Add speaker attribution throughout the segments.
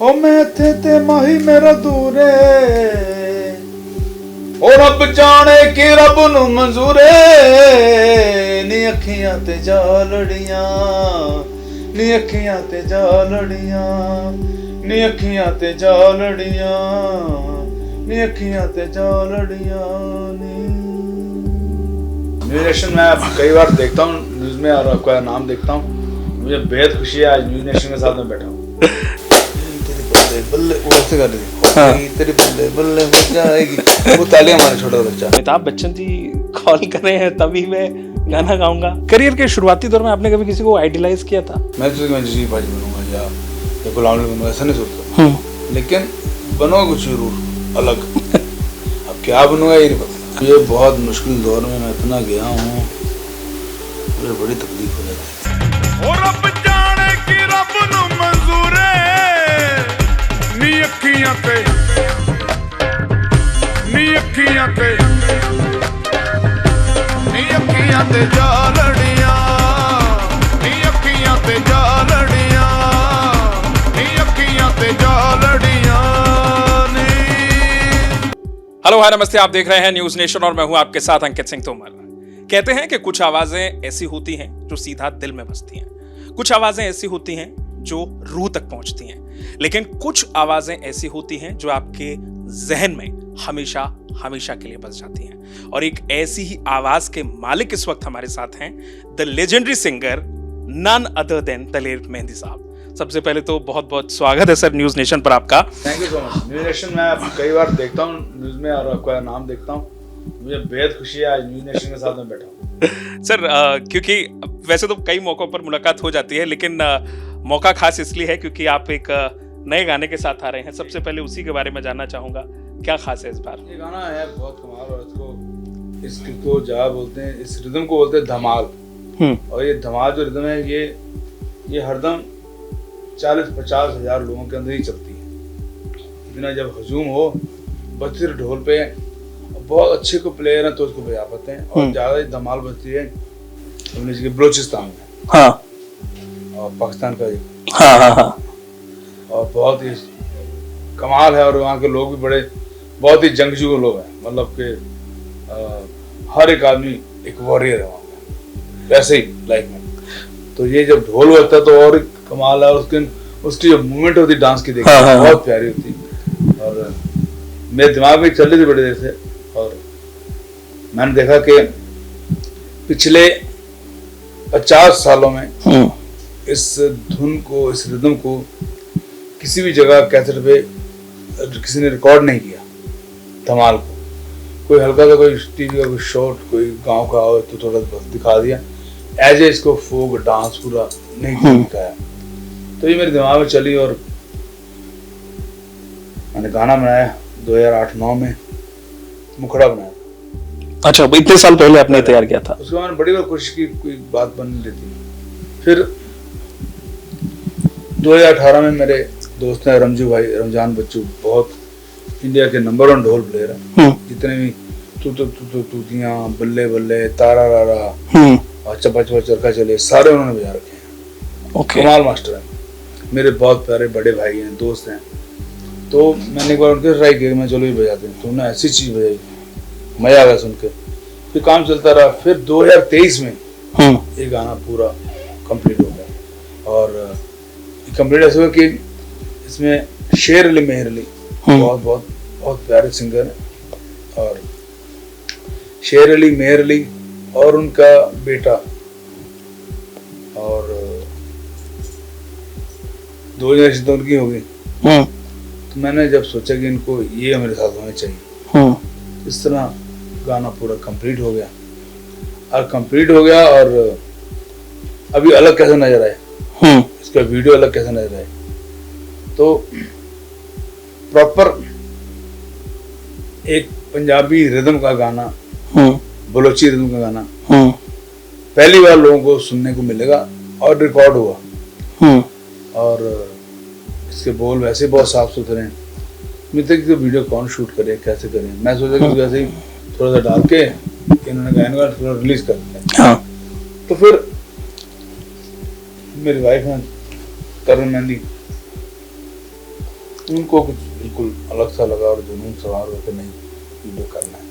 Speaker 1: हो मैं थे ते माही मेरा दूरे ओ रब जाने कि रब नू मंजूरे नी अखियां ते जा लड़ियां नी अखियां ते जा लड़ियां नी अखियां ते जा लड़ियां नी अखियां ते जा लड़ियां नी। न्यूज़ नेशन में कई बार देखता हूँ न्यूज़ में और आपका नाम देखता हूँ, मुझे बेहद खुशी है आज न्यूज़ नेशन के साथ में बैठा हूँ। बल्ले उड़ते कर रही तेरी बल्ले बल्ले बच जाएगी वो तालियां मारे छोटा बच्चा।
Speaker 2: अमिताभ बच्चन जी कॉल कर रहे हैं तभी मैं गाना गाऊंगा। करियर के शुरुआती दौर में आपने कभी किसी को आइडियलाइज किया था?
Speaker 1: मैं जी भाजी बनूंगा या गुलाम बनूंगा ऐसा नहीं सोचता, लेकिन बनूंगा कुछ जरूर अलग। अब क्या बनूंगा ये नहीं पता। ये बहुत मुश्किल दौर में मैं इतना गया हूँ, मुझे बड़ी तकलीफ हो जाती है। अखियां ते जा लड़ियां नी अखियां ते जा लड़ियां नी अखियां ते जा लड़ियां नी।
Speaker 2: हेलो हाय नमस्ते, आप देख रहे हैं न्यूज़ नेशन और मैं हूं आपके साथ अंकित सिंह तोमर। कहते हैं कि कुछ आवाजें ऐसी होती हैं जो सीधा दिल में बसती हैं, कुछ आवाजें ऐसी होती हैं जो रूह तक पहुंचती हैं, लेकिन कुछ आवाजें ऐसी होती हैं जो आपके जहन में हमेशा हमेशा के लिए बस जाती हैं। और एक ऐसी ही आवाज के मालिक इस वक्त हमारे साथ हैं, the legendary singer none other than Daler Mehndi साहब। सबसे पहले तो बहुत बहुत स्वागत है सर न्यूज़ नेशन पर आपका।
Speaker 1: Thank you so much. News nation में कई बार देखता हूँ न्यूज़ में और आपका नाम देखता हूँ, मुझे बेहद खुशी है आज न्यूज़ नेशन के साथ में बैठा हूँ।
Speaker 2: सर क्योंकि वैसे तो कई मौकों पर मुलाकात हो जाती है, लेकिन मौका खास इसलिए है क्योंकि आप एक नए गाने के साथ आ रहे हैं। सबसे पहले उसी के बारे में जानना चाहूंगा, क्या खास है इस बार?
Speaker 1: ये गाना है बहुत कमाल और इसको जा बोलते हैं, इस रिदम को बोलते हैं धमाल। और ये धमाल जो रिदम है ये हरदम 40-50 हजार लोगों के अंदर ही चलती है। इतना जब हजूम हो बजती ढोल पे, बहुत अच्छे को प्लेयर हैं तो उसको बजा पाते हैं। और ज्यादा धमाल बजती है अपने बलोचिस्तान में, हाँ, और पाकिस्तान का ये, हाँ हाँ हाँ, और बहुत ही कमाल है। और वहाँ के लोग भी बड़े बहुत ही जंगजू लोग हैं, मतलब कि हर एक आदमी एक वॉरियर है वहाँ पे, वैसे ही लाइफ में। तो ये जब ढोल होता है तो और कमाल है। और उसकी जो मूवमेंट होती है डांस की देखिए, हाँ, बहुत प्यारी होती है। और मेरे दिमाग में चल रही थी बड़ी देर से, और मैंने देखा कि पिछले 50 सालों में इस धुन को, इस रिदम को किसी भी जगह कैसेट पे किसी ने रिकॉर्ड नहीं किया। धमाल को कोई हल्का सा कोई टीवी का कोई शॉट कोई गांव का हो तो थोड़ा दिखा दिया, एज ए इसको फोक डांस पूरा नहीं दिखाया। तो ये मेरे दिमाग में चली और मैंने गाना बनाया 2008-9 में, मुखड़ा बनाया।
Speaker 2: अच्छा, इतने साल पहले आपने तैयार किया था?
Speaker 1: उसके बाद बड़ी बार कोशिश की, कोई बात बन नहीं लेती। फिर 2018 में मेरे दोस्त हैं रमजू भाई, रमजान बच्चू, बहुत इंडिया के नंबर 1 ढोल प्लेयर हैं। जितने भी तूतियां, बल्ले बल्ले, तारा रारा और चपा चपा चरखा चले, सारे उन्होंने बजा रखे हैं। कमाल मास्टर है, मेरे बहुत प्यारे बड़े भाई हैं, दोस्त हैं। तो मैंने एक बार उनके ट्राई किया, मैं चलो ये बजाते हैं, तो उन्होंने ऐसी चीज बजाई, मजा आ गया सुन के। फिर काम चलता रहा। फिर 2023 में ये गाना पूरा कंप्लीट हो गया। और कंप्लीट ऐसा हुआ कि इसमें शेर अली मेहर अली बहुत बहुत बहुत प्यारे सिंगर हैं। और शेर अली मेहर अली और उनका बेटा, और 2 जनरेशन तो उनकी होगी। तो मैंने जब सोचा कि इनको ये मेरे साथ होना चाहिए, इस तरह गाना पूरा कंप्लीट हो गया। और कंप्लीट हो गया और अभी अलग कैसे नजर आए, इसका वीडियो अलग कैसे नजर आए, तो प्रॉपर एक पंजाबी रिदम का गाना, बलोची रिदम का गाना पहली बार लोगों को सुनने को मिलेगा और रिकॉर्ड हुआ। और इसके बोल वैसे बहुत साफ सुथरे हैं। मुझे कि वीडियो कौन शूट करे, कैसे करें। मैं सोचा कि वैसे ही थोड़ा सा डाल के इन्होंने गाना थोड़ा रिलीज कर दिया। तो फिर मेरी वाइफ है तरुण मेहंदी, उनको कुछ बिल्कुल अलग सा लगा और जुनून सवार होकर नहीं वीडियो करना है।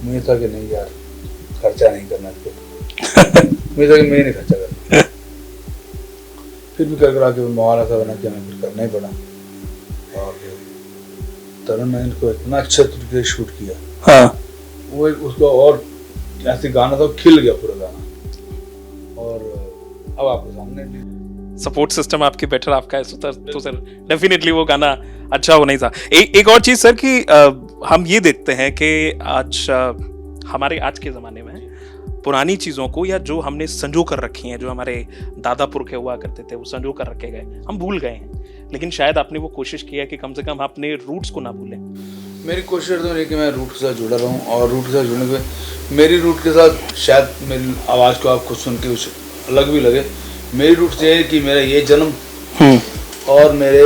Speaker 1: मुझे था कि नहीं यार, खर्चा नहीं करना इस पर। मुझे था कि मैं नहीं खर्चा करना। फिर भी कर आके माहौल ऐसा बना कि हमें फिर करना ही पड़ा। और तरुण ने इनको इतना अच्छा तरीके से शूट किया।
Speaker 2: हाँ।
Speaker 1: वो उसको और ऐसे गाना था, खिल गया पूरा गाना। और अब आपके सामने
Speaker 2: सपोर्ट सिस्टम आपकी बेटर आपका है तो सर डेफिनेटली वो गाना अच्छा होना ही था। एक और चीज सर कि हम ये देखते हैं कि आज हमारे आज के ज़माने में पुरानी चीज़ों को या जो हमने संजो कर रखी हैं, जो हमारे दादा पुरखे हुआ करते थे वो संजो कर रखे गए, हम भूल गए हैं। लेकिन शायद आपने वो कोशिश की है कि कम से कम अपने रूट्स को ना भूलें।
Speaker 1: मेरी कोशिश तो है कि मैं रूट के साथ जुड़ा रहूं, और रूट के साथ जुड़ने के मेरी रूट के साथ शायद मेरी आवाज़ को आपको सुन के कुछ अलग भी लगे। मेरी रूट से है कि मेरा ये जन्म और मेरे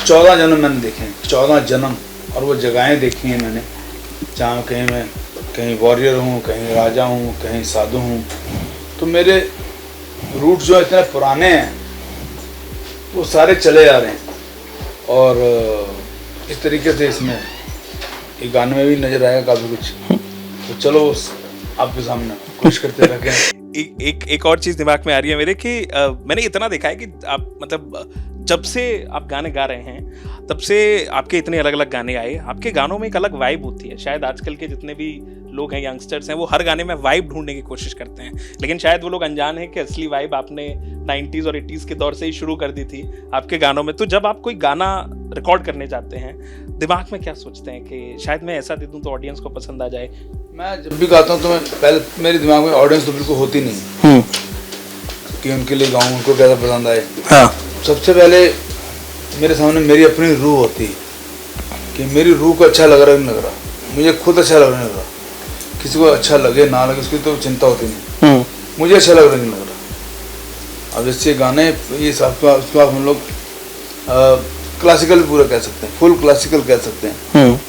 Speaker 1: 14 जन्म मैंने देखे हैं, 14 जन्म, और वो जगहें देखी हैं मैंने, जहाँ कहीं मैं कहीं वॉरियर हूँ, कहीं राजा हूँ, कहीं साधु हूँ। तो मेरे रूट जो इतने पुराने हैं वो सारे चले जा रहे हैं। और इस तरीके से इसमें एक गाने में भी नजर आएगा काफ़ी कुछ। तो चलो आपके सामने कोशिश करते रखें।
Speaker 2: एक और चीज दिमाग में आ रही है मेरे कि मैंने इतना देखा है कि आप मतलब जब से आप गाने गा रहे हैं तब से आपके इतने अलग अलग गाने आए, आपके गानों में एक अलग वाइब होती है। शायद आजकल के जितने भी लोग हैं, यंगस्टर्स हैं, वो हर गाने में वाइब ढूंढने की कोशिश करते हैं, लेकिन शायद वो लोग अनजान है कि असली वाइब आपने 90s और 80s के दौर से ही शुरू कर दी थी आपके गानों में। तो जब आप कोई गाना रिकॉर्ड करने जाते हैं, दिमाग में क्या सोचते हैं कि शायद मैं ऐसा दे दूं तो ऑडियंस को पसंद आ जाए?
Speaker 1: मैं जब भी गाता हूँ तो मैं पहले मेरे दिमाग में ऑडियंस तो बिल्कुल होती नहीं कि उनके लिए गाऊँ, उनको कैसा पसंद आए। हाँ। सबसे पहले मेरे सामने मेरी अपनी रूह होती है कि मेरी रूह को अच्छा लग रहा है नहीं लग रहा, मुझे खुद अच्छा लग रहा नहीं लग रहा, किसी को अच्छा लगे ना लगे उसकी तो चिंता होती नहीं, मुझे अच्छा लग रहा नहीं लग रहा। अब जैसे गाने ये उसको आप हम लोग क्लासिकल पूरा कह सकते हैं, फुल क्लासिकल कह सकते हैं।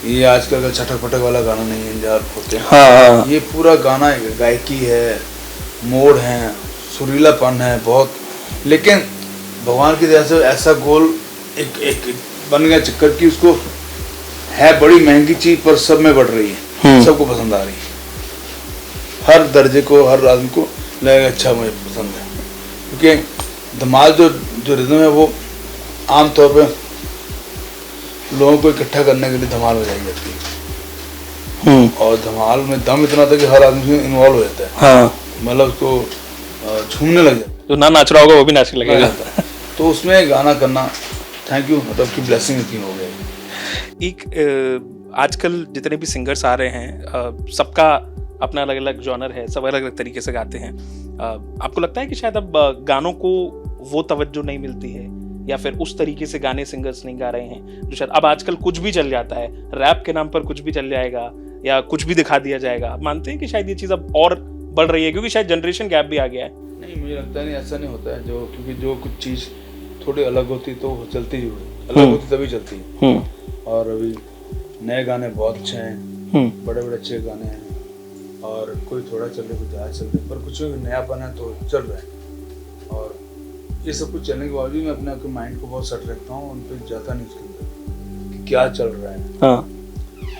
Speaker 1: ये आजकल का छटक पटक वाला गाना नहीं है जहाँ होते हैं। हाँ। ये पूरा गाना गायकी है, मोड़ है, सुरीलापन है बहुत। लेकिन भगवान की दया से ऐसा गोल एक बन गया चक्कर की उसको है बड़ी महंगी चीज पर सब में बढ़ रही है, सबको पसंद आ रही है, हर दर्जे को हर आदमी को लगेगा अच्छा मुझे पसंद है। क्योंकि धमाल जो रिदम है वो आम तौर पे लोगों को इकट्ठा करने के लिए धमाल बजाई जाती है। और धमाल में दम इतना था कि हर आदमी में इन्वॉल्व हो जाता है। हाँ। मतलब उसको झूमने लग जाता है,
Speaker 2: जो ना नाच रहा होगा वो भी नाचने लगेगा।
Speaker 1: तो उसमें गाना करना, थैंक यू, मतलब की ब्लेसिंग इतनी हो गई।
Speaker 2: एक आजकल जितने भी सिंगर्स आ रहे हैं, सबका अपना अलग अलग जॉनर है, सब अलग अलग तरीके से गाते हैं। आपको लगता है कि शायद अब गानों को वो तवज्जो नहीं मिलती है, या फिर उस तरीके से गाने सिंगर्स नहीं गा रहे हैं जो शायद अब आजकल कुछ भी चल जाता है, रैप के नाम पर कुछ भी चल जाएगा या कुछ भी दिखा दिया जाएगा? आप मानते हैं कि शायद ये चीज़ अब और बढ़ रही है क्योंकि शायद जनरेशन गैप भी आ गया है?
Speaker 1: नहीं, मुझे लगता नहीं, ऐसा नहीं होता है। क्योंकि जो कुछ चीज़ थोड़ी अलग होती तो वो चलती ही अलग होती तभी चलती है। और अभी नए गाने बहुत अच्छे हैं, बड़े बड़े अच्छे गाने हैं, और कोई थोड़ा चल रहे, कोई ज़्यादा चल रहे, पर कुछ नयापन है तो चल रहा है। और ये सब कुछ चलने के बावजूद मैं अपने आपके माइंड को बहुत सेट रखता हूँ, उन पर जाता नहीं उसके अंदर कि क्या चल रहा है। हाँ।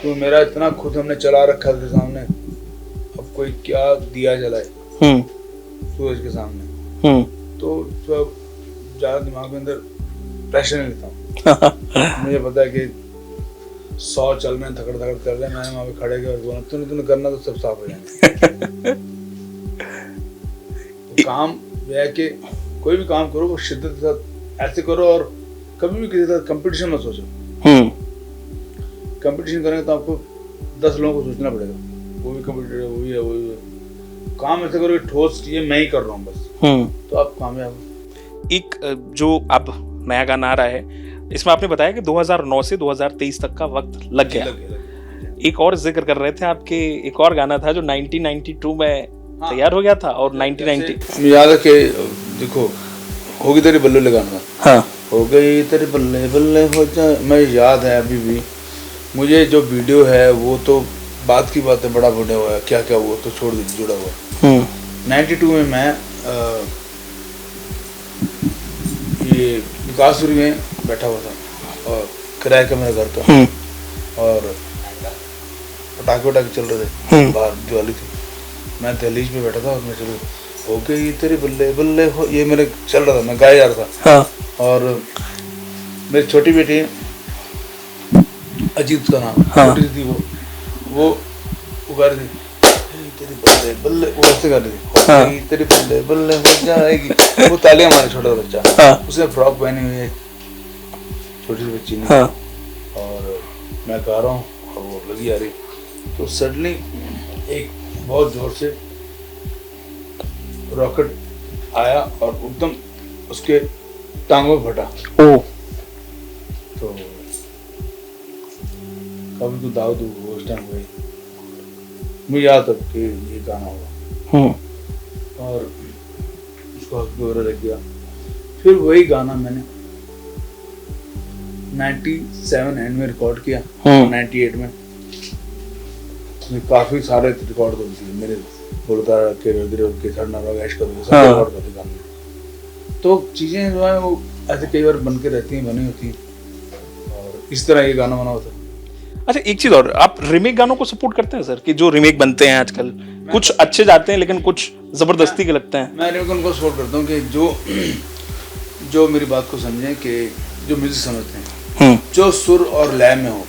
Speaker 1: तो मेरा इतना खुद हमने चला रखा है सामने, अब कोई क्या दिया जलाए सूरज के सामने, तो ज़्यादा दिमाग में अंदर प्रेशर नहीं लेता हूँ। मुझे पता है कि 100 चल रहे हैं, थकड़ कर रहे हैं, मैंने वहाँ पे खड़े के बोला तूने करना तो सब साफ हो जाएंगे। तो काम यह है कि कोई भी काम करो वो शिद्दत के साथ ऐसे करो, और कभी भी किसी के साथ कंपटीशन मत सोचो। कंपटीशन करेंगे तो आपको 10 लोगों को सोचना पड़ेगा, वो भी कंपटीटर है, वो भी है, वो भी है। काम ऐसे करो कि ठोस ये मैं ही कर रहा हूँ बस, तो आप कामयाब हो।
Speaker 2: एक जो अब नया गाना आ रहा है, इसमें आपने बताया कि 2009 से 2023 तक का वक्त लग गया। एक और जिक्र कर रहे थे आपके, एक और गाना था जो 1992 में तैयार हो गया था, और 1990
Speaker 1: याद है कि देखो होगी तेरी बल्ले लगाना। हाँ। हो गई तेरी बल्ले बल्ले हो जा, मैं याद है अभी भी मुझे। जो वीडियो है वो तो बात की बात है, बड़ा बड़ा हुआ है, क्या क्या हुआ तो छोड़ दीजिए, जुड़ा हुआ। 92 में मैं ये विकासपुरी में बैठा हुआ था, किराए का मेरा घर था और पटाखे वटाखे चल रहे थे, बाहर दिवाली थी। मैं दहलीज पे बैठा था और मैं चलो हो गई तेरी बल्ले बल्ले हो, ये मेरे चल रहा था, मैं गाया जा रहा था। और मेरी छोटी बेटी अजीत का नाम, छोटी सी थी वो गा रही थी तेरी बल्ले बल्ले, वो ऐसे गा रही थी, हो गई तेरी बल्ले बल्ले हो जाएगी। वो तालियां मारे, छोटा सा बच्चा, उसने फ्रॉक पहनी हुई है, छोटी सी बच्ची ने, और मैं गा रहा हूँ और वो लगी आ रही। तो सडनली एक बहुत जोर से रॉकेट आया और एकदम उसके टांगों में फटा। तो कभी तो दाऊद उस टाइम हुई, मुझे याद तब कि ये गाना हुआ और उसको हक लग गया। फिर वही गाना मैंने 97 एंड में रिकॉर्ड किया, 98 में काफी सारे रिकॉर्ड होती है मेरे, बोलता के रिकॉर्ड करते गाने। तो चीजें जो है वो ऐसे कई बार बन के रहती हैं, बनी होती हैं, और इस तरह ये गाना बना होता है।
Speaker 2: अच्छा, एक चीज और, आप रीमेक गानों को सपोर्ट करते हैं सर? कि जो रीमेक बनते हैं आजकल, कुछ अच्छे जाते हैं लेकिन कुछ जबरदस्ती के लगते हैं। मैं
Speaker 1: रीमेक उनको सपोर्ट करता हूँ कि जो मेरी बात को समझें, कि जो म्यूजिक समझते हैं, जो सुर और लय में हो।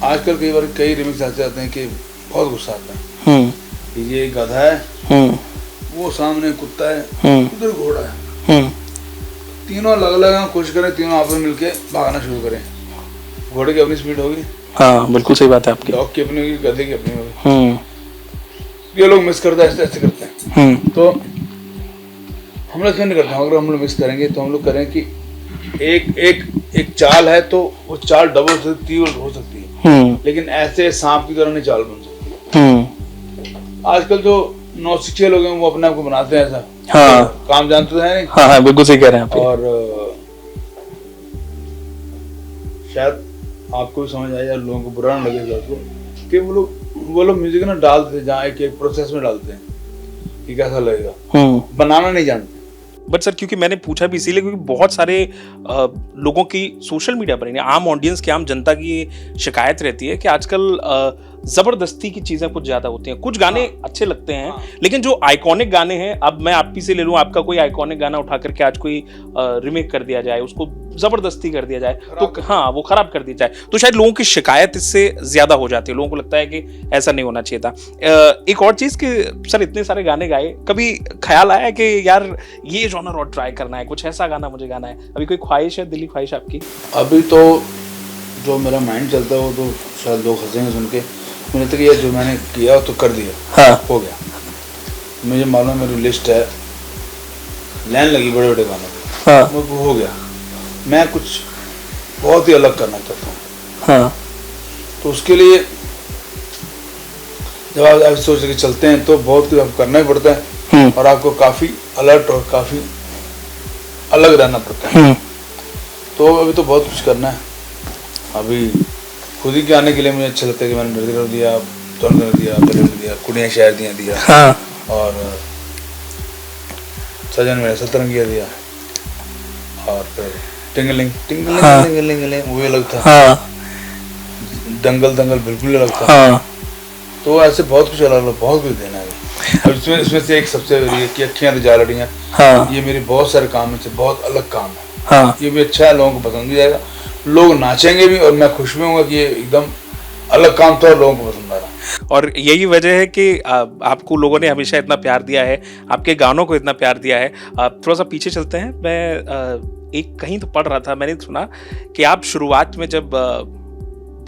Speaker 1: आजकल कई बार कई रिमिक्स ऐसे आते हैं कि बहुत गुस्सा आता है कि ये गधा है, वो सामने कुत्ता है, उधर घोड़ा है, तीनों अलग अलग कोशिश करें, तीनों आपस में मिलके भागना शुरू करें। घोड़े की अपनी स्पीड होगी,
Speaker 2: हाँ बिल्कुल सही बात है आपकी,
Speaker 1: डॉग की अपनी होगी, गधे की अपनी होगी। ये लोग मिस करते हैं, ऐसे करते हैं। तो हम लोग क्यों नहीं करते? अगर हम लोग मिस करेंगे तो हम लोग करें कि एक चाल है तो वो चाल डबल हो सकती है, लेकिन ऐसे सांप की तरह नहीं चाल बन सकती। आजकल जो नौसिखिए लोग हैं वो अपने आप को बनाते हैं ऐसा, काम जानते तो है नहीं।
Speaker 2: हाँ बिल्कुल सही कह रहे हैं आप।
Speaker 1: और शायद आपको भी समझ आए या लोगों को बुरा ना लगे इस बात को कि वो लोग म्यूजिक ना डालते हैं जहाँ एक प्रोसेस में डालते हैं कि कैसा लगेगा, बनाना नहीं जानते।
Speaker 2: बट सर, क्योंकि मैंने पूछा भी इसीलिए क्योंकि बहुत सारे लोगों की सोशल मीडिया पर, आम ऑडियंस की, आम जनता की शिकायत रहती है कि आजकल जबरदस्ती की चीजें कुछ ज्यादा होती हैं। कुछ गाने अच्छे लगते हैं, लेकिन जो आइकॉनिक गाने हैं, अब मैं आप ही से ले लूं, आपका कोई आइकॉनिक गाना उठा करके आज कोई रिमेक कर दिया जाए, उसको जबरदस्ती कर दिया जाए, तो हाँ वो खराब कर दिया जाए, तो शायद लोगों की शिकायत इससे ज्यादा हो जाती है। लोगों को लगता है कि ऐसा नहीं होना चाहिए था। एक और चीज कि सर, इतने सारे गाने गाए, कभी ख्याल आया कि यार ये जॉनर और ट्राई करना है, कुछ ऐसा गाना मुझे गाना है? अभी कोई ख्वाहिश है, दिली ख्वाहिश आपकी?
Speaker 1: अभी तो जो मेरा माइंड चलता है वो तो शायद लोग हंसेंगे सुन के, मुझे तो ये जो मैंने किया तो कर दिया, हो गया। मुझे मालूम मेरी लिस्ट है, लाइन लगी बड़े बड़े गानों, वो हो गया। मैं कुछ बहुत ही अलग करना चाहता हूँ, तो उसके लिए जब आप सोच के चलते हैं तो बहुत कुछ आपको करना ही पड़ता है, और आपको काफ़ी अलर्ट और काफ़ी अलग रहना पड़ता है। तो अभी तो बहुत कुछ करना है। अभी खुद ही के आने के लिए मुझे अच्छा लगता है कि मैंने नृत्य कर दिया, तोड़ कर दिया, फिल्म दिया, कुड़ियाँ शायर दिया, और सजन मेरा सतरंगिया दिया, और फिर टिंगलिंग टिंगलिंग टिंगलिंग वो भी अलग था, दंगल दंगल बिल्कुल अलग था। तो ऐसे बहुत कुछ अलग अलग बहुत कुछ देना है। अब इसमें से एक सबसे बड़ी कि अखियाँ तो जा लड़ियाँ, ये मेरे बहुत सारे काम में से बहुत अलग काम है। ये भी अच्छा है, लोगों को पसंद भी आएगा, लोग नाचेंगे भी, और मैं खुश भी होऊंगा कि ये एकदम अलग काम था और लोगों को पसंद आ रहा।
Speaker 2: और यही वजह है कि आपको लोगों ने हमेशा इतना प्यार दिया है, आपके गानों को इतना प्यार दिया है। थोड़ा सा पीछे चलते हैं। मैं एक कहीं तो पढ़ रहा था, मैंने सुना कि आप शुरुआत में जब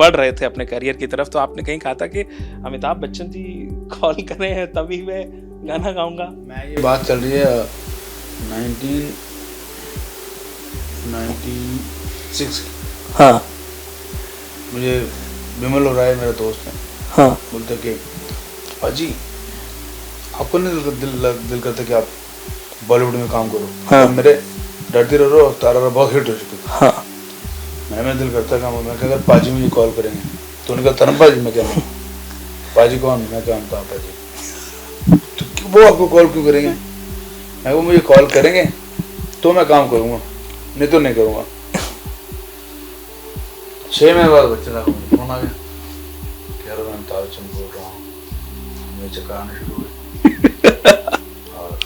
Speaker 2: बढ़ रहे थे अपने करियर की तरफ, तो आपने कहीं कहा था कि अमिताभ बच्चन जी कॉल कर रहे हैं तभी मैं गाना गाऊंगा।
Speaker 1: मैं ये बात चल रही है 1996। मुझे विमल हो रहा है, मेरा दोस्त है, बोलते कि पाजी आपको नहीं दिल करता कि आप बॉलीवुड में काम करो? तो मेरे डरती रहो और तारा रहो बहुत हिट हो चुके थे। मेरा दिल करता काम, मैं अगर पाजी मुझे कॉल करेंगे तो उन्होंने कहा तरम पाजी, मैं क्या पाजी कौन? मैं क्या अमिताभ पाजी। तो वो आपको कॉल क्यों करेंगे? मैं वो मुझे कॉल करेंगे तो मैं काम करूँगा, नहीं तो नहीं करूँगा। 6 महीने बाद बच्चे का फोन आ गया, कह रहा मैं अमिताभ बच्चन बोल रहा हूँ, मुझे चक्कर आने शुरू हुए और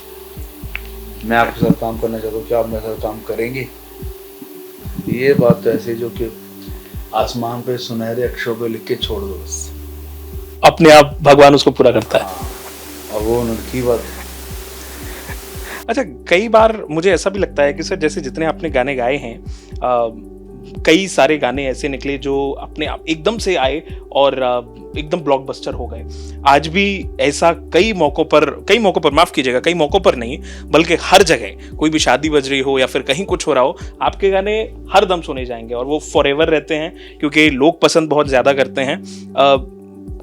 Speaker 1: मैं आपके साथ काम करना चाहता हूँ, क्या आप मेरे साथ काम करेंगे? ये बात तो ऐसी जो कि आसमान पे सुनहरे अक्षरों पे लिख के छोड़ दो बस,
Speaker 2: अपने आप भगवान उसको पूरा करता है।
Speaker 1: हाँ, और वो उनकी बात है।
Speaker 2: अच्छा, कई बार मुझे ऐसा भी लगता है कि सर जैसे जितने आपने गाने गाए हैं, कई सारे गाने ऐसे निकले जो अपने आप एकदम से आए और एकदम ब्लॉकबस्टर हो गए। आज भी ऐसा कई मौकों पर माफ कीजिएगा, कई मौकों पर नहीं बल्कि हर जगह कोई भी शादी बज रही हो या फिर कहीं कुछ हो रहा हो, आपके गाने हर दम सुने जाएंगे और वो फॉरएवर रहते हैं क्योंकि लोग पसंद बहुत ज्यादा करते हैं।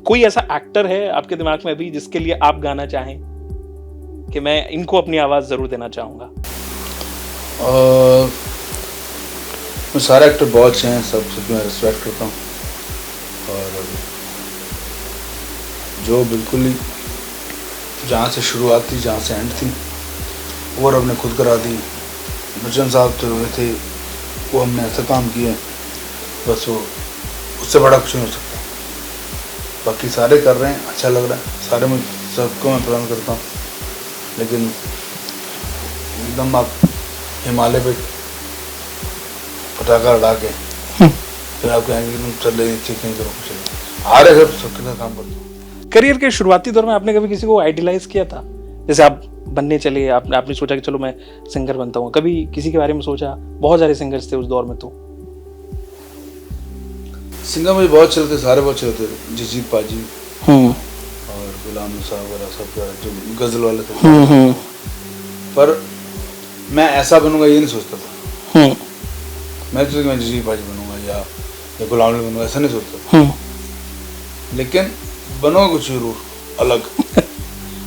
Speaker 2: कोई ऐसा एक्टर है आपके दिमाग में अभी जिसके लिए आप गाना चाहें कि मैं इनको अपनी आवाज जरूर देना चाहूंगा?
Speaker 1: सारे एक्टर बहुत अच्छे हैं, सबकी मैं रिस्पेक्ट करता हूँ और जो बिल्कुल ही जहाँ से शुरुआत थी, जहाँ से एंड थी, वो रब ने खुद करा दी। बच्चन साहब तो हुए थे, वो हमने ऐसा काम किया बस, वो उससे बड़ा कुछ नहीं हो सकता। बाकी सारे कर रहे हैं, अच्छा लग रहा है, सारे में सबको मैं पसंद करता हूँ, लेकिन एकदम आप हिमालय पे पटाखा उड़ा के फिर आप कहेंगे तुम चल रहे ठीक नहीं करो, कुछ आ रहे सब सबके साथ काम करते हो।
Speaker 2: करियर के शुरुआती दौर में आपने कभी किसी को आइडियलाइज किया था? जैसे आप बनने चले, आपने सोचा कि चलो मैं सिंगर बनता हूँ, कभी किसी के बारे में सोचा? बहुत सारे सिंगर्स थे उस दौर में, तो
Speaker 1: सिंगर मुझे बहुत चलते, सारे बहुत चलते, जगजीत पाजी और गुलाम साहब वगैरह सब जो गजल वाले थे। पर मैं ऐसा बनूंगा ये नहीं सोचता था। मैं तो मैं जगजीत पाजी बनूंगा या गुलाम बनूंगा, ऐसा नहीं सोचता था। लेकिन बनूंगा कुछ जरूर अलग।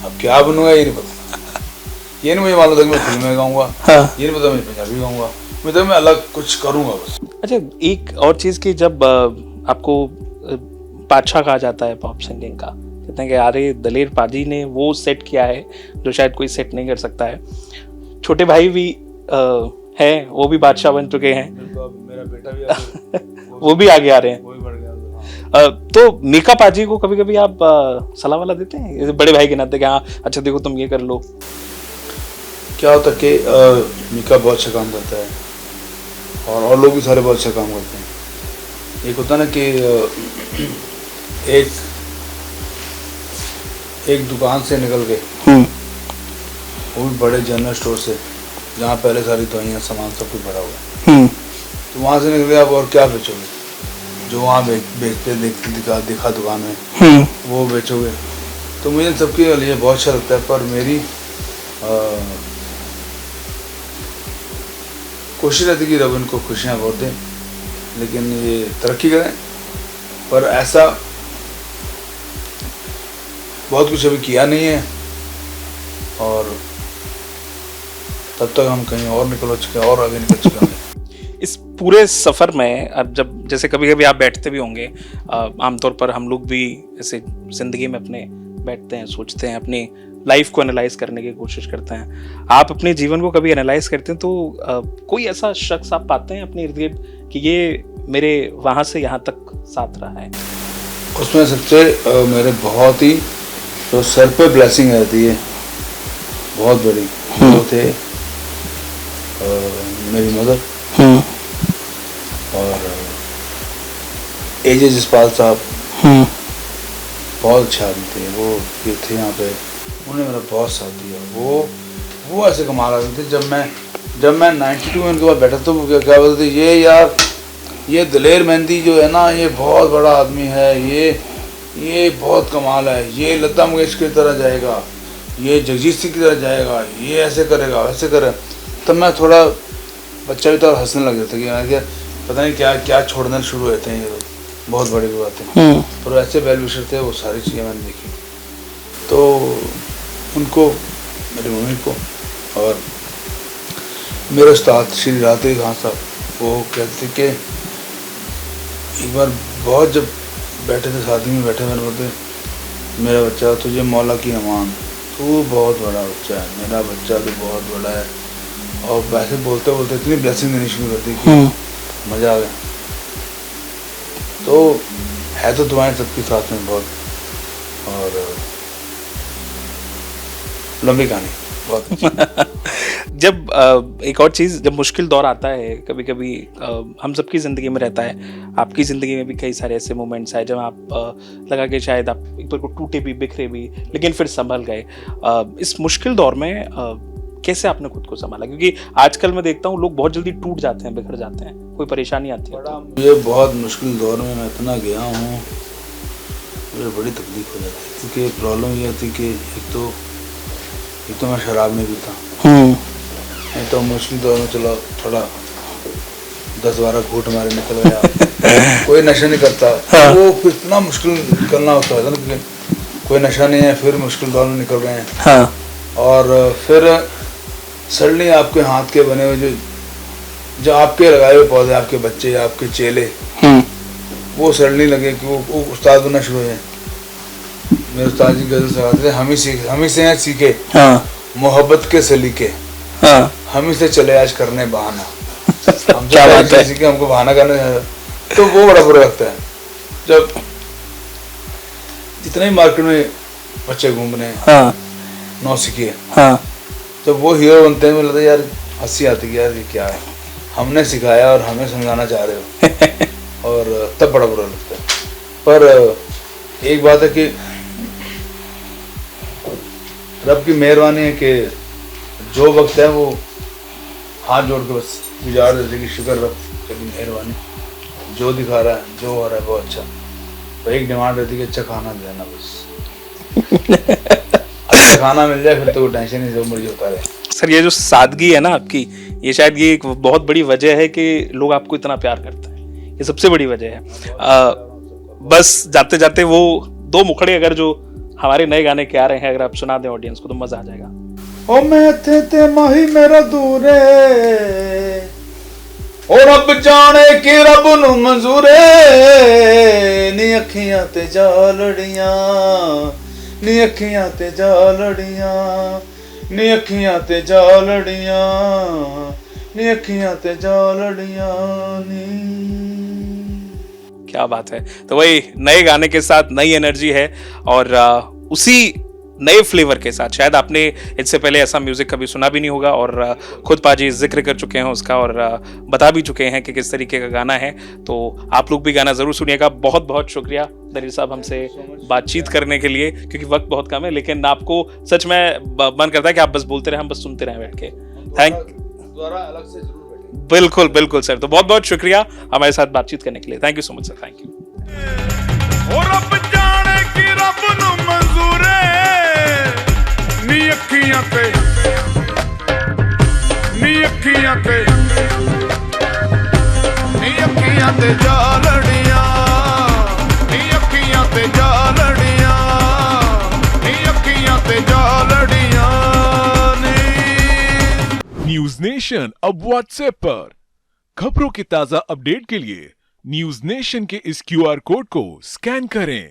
Speaker 1: अब क्या बनूंगा ये नहीं पता, ये नहीं मुझे मालूम था कि मैं फिल्म में गाऊंगा, ये नहीं पता मैं पंजाबी गाऊंगा, मैं तो मैं अलग कुछ करूंगा बस।
Speaker 2: अच्छा, एक और चीज की जब आपको बादशाह कहा जाता है पॉप सिंगिंग का, कहते हैं कि अरे दलेर पाजी ने वो सेट किया है जो शायद कोई सेट नहीं कर सकता है। छोटे भाई भी है, वो भी बादशाह बन चुके हैं,
Speaker 1: मेरा बेटा भी
Speaker 2: वो भी आगे आ रहे हैं,
Speaker 1: वो भी बढ़ गया।
Speaker 2: तो मीका पाजी को कभी कभी आप सलाह वाला देते हैं बड़े भाई के नाते कि हाँ अच्छा देखो तुम ये कर लो?
Speaker 1: क्या होता कि मीका बहुत अच्छा काम करता है और लोग भी सारे बहुत अच्छा काम करते हैं। एक होता ना कि एक दुकान से निकल के, वो भी बड़े जनरल स्टोर से, जहाँ पहले सारी दवाइयाँ सामान सब कुछ भरा हुआ है, तो वहाँ से निकल के आप और क्या बेचोगे? जो वहाँ बेचते दिखा दुकान में वो बेचोगे। तो मुझे सबके लिए बहुत अच्छा लगता है, पर मेरी कोशिश रहती कि रब इनको खुशियाँ बहुत दें, लेकिन ये तरक्की करें। पर ऐसा बहुत कुछ अभी किया नहीं है और तब तक हम कहीं और निकल चुके हैं और आगे निकल चुके हैं।
Speaker 2: इस पूरे सफ़र में अब जब जैसे कभी कभी आप बैठते भी होंगे, आमतौर पर हम लोग भी ऐसे ज़िंदगी में अपने बैठते हैं, सोचते हैं, अपनी लाइफ को एनालाइज करने की कोशिश करते हैं। आप अपने जीवन को कभी एनालाइज करते हैं तो कोई ऐसा शख्स आप पाते हैं अपने इर्द गिर्द कि ये मेरे वहाँ से यहाँ तक साथ रहा है?
Speaker 1: उसमें सबसे मेरे बहुत ही तो सर पे ब्लेसिंग रहती है बहुत बड़ी, वो थे मेरी मदर और एजे जसपाल साहब, बहुत अच्छे आदमी थे वो, ये थे यहाँ पे, उन्होंने मेरा बहुत साथ दिया। वो ऐसे कमाल आदमी थे। जब मैं 92 में उनके पास बैठा तो वो क्या बोलते थे, ये यार ये दलेर मेहंदी जो है ना, ये बहुत बड़ा आदमी है, ये बहुत कमाल है, ये लता मंगेशकर की तरह जाएगा, ये जगजीत सिंह की तरह जाएगा, ये ऐसे करेगा वैसे करेगा। तब मैं थोड़ा बच्चा भी तो हंसने लग जाता कि पता नहीं क्या छोड़ना शुरू होते हैं ये लोग, बहुत बड़ी बातें। पर ऐसे वेल विशर थे, वो सारी चीज़ें मैंने देखी। तो उनको, मेरी मम्मी को और मेरे उस्ताद श्री राधे खान साहब, वो कहते कि एक बार बहुत जब बैठे थे शादी में बैठे, मेरे बोलते मेरा बच्चा तुझे मौला की अमान, तू बहुत बड़ा बच्चा है, मेरा बच्चा तो बहुत बड़ा है। और वैसे बोलते बोलते इतनी ब्लेसिंग देनी शुरू करती कि मज़ा आ गया। तो है तो दुआएं सबके साथ में बहुत, और लंबी कहानी बहुत अच्छी।
Speaker 2: जब एक और चीज़, जब मुश्किल दौर आता है कभी कभी, हम सबकी ज़िंदगी में रहता है, आपकी ज़िंदगी में भी कई सारे ऐसे मोमेंट्स आए जब आप लगा कि शायद आप एक बार को टूटे भी, बिखरे भी, लेकिन फिर संभल गए। इस मुश्किल दौर में कैसे आपने खुद को संभाला? क्योंकि आजकल मैं देखता हूँ लोग बहुत जल्दी टूट जाते हैं, बिखर जाते हैं, कोई परेशानी आती है।
Speaker 1: मुझे बहुत मुश्किल दौर में मैं इतना गया हूँ, मुझे बड़ी तकलीफ हो जाती है, क्योंकि प्रॉब्लम ये थी कि एक तो मैं शराब में भी था, नहीं तो मुश्किल दौर में चलो थोड़ा 10-12 घूंट हमारे निकल गया। कोई नशा नहीं करता, वो फिर इतना मुश्किल निकलना होता है ना, क्योंकि कोई नशा नहीं है, फिर मुश्किल दौर में निकल रहे हैं। और फिर सडनली आपके हाथ के बने हुए जो आपके लगाए हुए पौधे, आपके बच्चे, आपके चेले, वो सडनली लगे कि वो उस्ताद बनना शुरू हुए। मेरे उस्ताद जी गजल सिखाते थे, हम ही से सीखे मोहब्बत के सलीके, हम ही से चले आज करने बहाना।
Speaker 2: क्या बात है।
Speaker 1: सीखे हमको बहाना करने, तो वो बड़ा बुरा लगता है जब जितने ही मार्केट में बच्चे घूम रहे हैं नौसिखिए, जब वो हीरो बनते हैं, मुझे लगता है यार हंसी आती है, यार ये क्या है, हमने सिखाया और हमें समझाना चाह रहे हो। और तब बड़ा बुरा लगता है। पर एक बात है कि रब की मेहरबानी है कि जो वक्त है वो हाथ जोड़ के बस गुजार देते कि शुक्र रब की मेहरबानी, जो दिखा रहा है, जो हो रहा है बहुत अच्छा। तो एक डिमांड रहती है कि अच्छा खाना देना, बस अच्छा खाना मिल जाए फिर तो टेंशन नहीं, जो मर्जी होता रहे।
Speaker 2: सर ये जो सादगी है ना आपकी, ये शायद ये एक बहुत बड़ी वजह है कि लोग आपको इतना प्यार करते हैं, ये सबसे बड़ी वजह है। बस जाते जाते वो 2 मुखड़े अगर जो हमारे नए गाने के आ रहे हैं, अगर आप सुना दें ऑडियंस को तो मजा आ जाएगा।
Speaker 1: ओ मैं थे माही मेरा दूरे, ओ रब जाने कि रब नू मंजूरे, नी अखियां ते जा लड़ियां, नी अखियां ते जा लड़ियां, नी अखियां ते जा लड़ियां, नी अखियां ते जा लड़ियां नी।
Speaker 2: क्या बात है। तो वही नए गाने के साथ नई एनर्जी है, और उसी नए फ्लेवर के साथ, शायद आपने इससे पहले ऐसा म्यूजिक कभी सुना भी नहीं होगा, और खुद पाजी जिक्र कर चुके हैं उसका, और बता भी चुके हैं कि किस तरीके का गाना है। तो आप लोग भी गाना जरूर सुनिएगा। बहुत बहुत शुक्रिया दलील साहब हमसे बातचीत करने के लिए, क्योंकि वक्त बहुत कम है, लेकिन आपको सच में मन करता है कि आप बस बोलते रहे, हम बस सुनते रहे बैठ के।
Speaker 1: अलग से जरूर बैठेंगे।
Speaker 2: बिल्कुल बिल्कुल सर। तो बहुत बहुत शुक्रिया हमारे साथ बातचीत करने के लिए। Thank you so much sir. Thank you.
Speaker 3: रब जाने कि रब नू मंजूर है, नी अखियां ते, नी अखियां ते, नी अखियां ते जा लड़ियां, नी अखियां ते जा लड़ियां, नी अखियां ते जा लड़ियां नी।
Speaker 4: न्यूज नेशन अब व्हाट्सएप पर खबरों के ताजा अपडेट के लिए न्यूज नेशन के इस QR कोड को स्कैन करें।